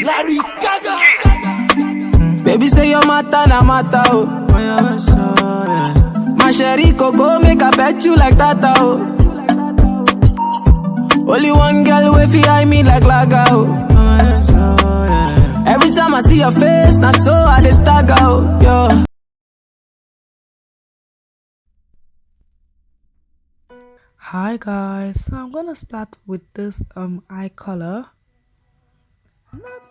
Larry Gaga. Baby say your matter na matter oh. My sherry coco make I pet you like that oh. Only one girl way fi eye me like laga oh. Every time I see your face, na so I dey stagger oh. Yo. Hi guys, so I'm gonna start with this eye color.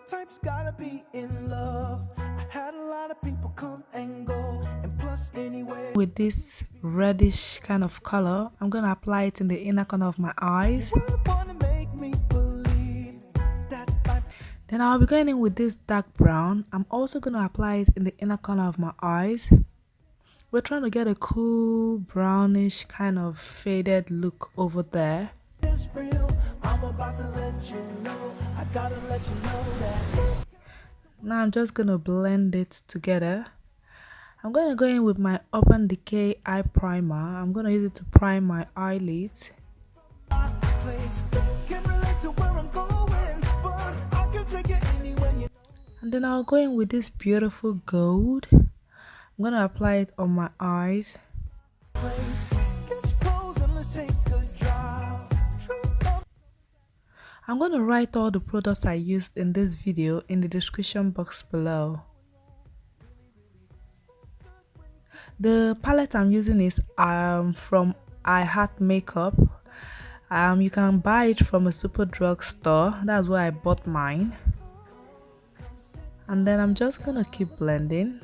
Type's gotta be in love. I had a lot of people come and go, and plus anyway. With this reddish kind of color, I'm gonna apply it in the inner corner of my eyes. Then I'll be going in with this dark brown. I'm also gonna apply it in the inner corner of my eyes. We're trying to get a cool brownish kind of faded look over there. Now I'm just gonna blend it together. I'm gonna go in with my Urban Decay eye primer. I'm gonna use it to prime my eyelids. And then I'll go in with this beautiful gold. I'm gonna apply it on my eyes. I'm gonna write all the products I used in this video in the description box below. The palette I'm using is from iHeart Makeup. You can buy it from a super drugstore. That's where I bought mine. And then I'm just gonna keep blending.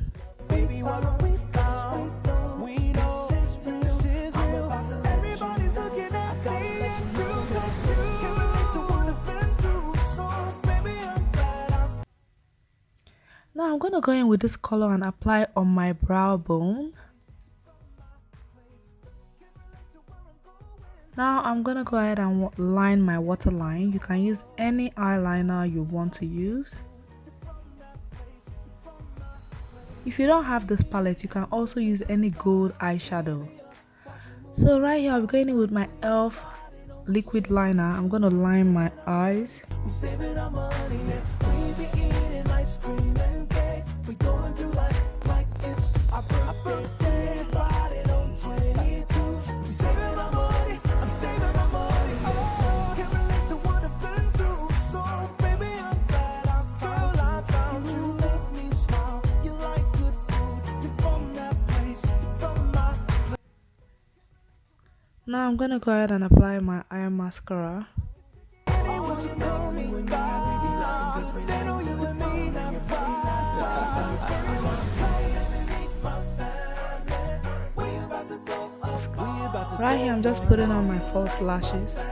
Now I'm gonna go in with this color and apply on my brow bone. Now I'm gonna go ahead and line my waterline. You can use any eyeliner you want to use. If you don't have this palette, you can also use any gold eyeshadow. So right here, I'll be going in with my e.l.f. liquid liner. I'm gonna line my eyes. Now I'm gonna go ahead and apply my eye mascara. Right here I'm just putting on my false lashes.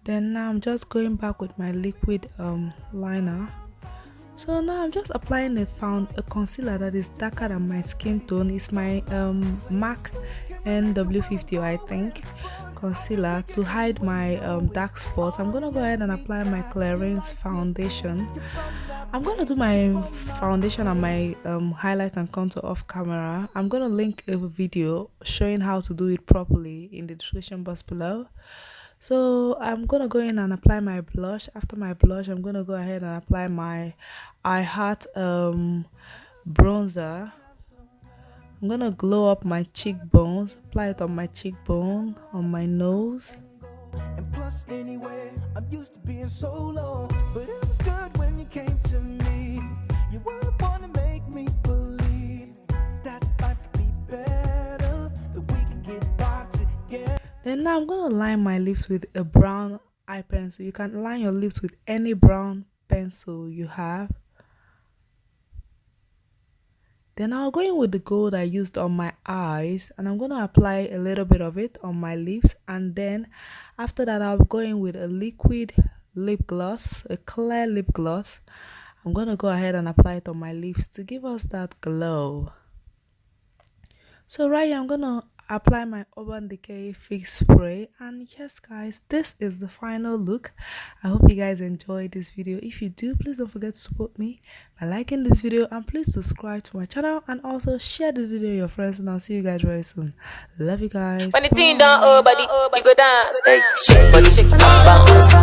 Then now I'm just going back with my liquid liner. So now I'm just applying a concealer that is darker than my skin tone. It's my MAC NW50 I think concealer to hide my dark spots. I'm gonna go ahead and apply my Clarins foundation. I'm gonna do my foundation and my highlight and contour off camera. I'm gonna link a video showing how to do it properly in the description box below. So I'm gonna go in and apply my blush. After my blush, I'm gonna go ahead and apply my iHeart bronzer. I'm gonna glow up my cheekbones, apply it on my cheekbone, on my nose. And plus anyway, I'm used to being solo, but it was good when you came to me. You were the one to make me believe that life could be better, that we can get back together. Then now I'm gonna line my lips with a brown eye pencil. You can line your lips with any brown pencil you have. Then I'll go in with the gold I used on my eyes, and I'm gonna apply a little bit of it on my lips. And then after that, I'll go in with a liquid lip gloss, a clear lip gloss. I'm gonna go ahead and apply it on my lips to give us that glow. So right here, I'm gonna apply my Urban Decay Fix Spray. And yes guys, this is the final look. I hope you guys enjoyed this video. If you do, please don't forget to support me by liking this video, and please subscribe to my channel and also share this video with your friends, and I'll see you guys very soon. Love you guys. When the team done, body, you go dance. Shake body, shake, bounce.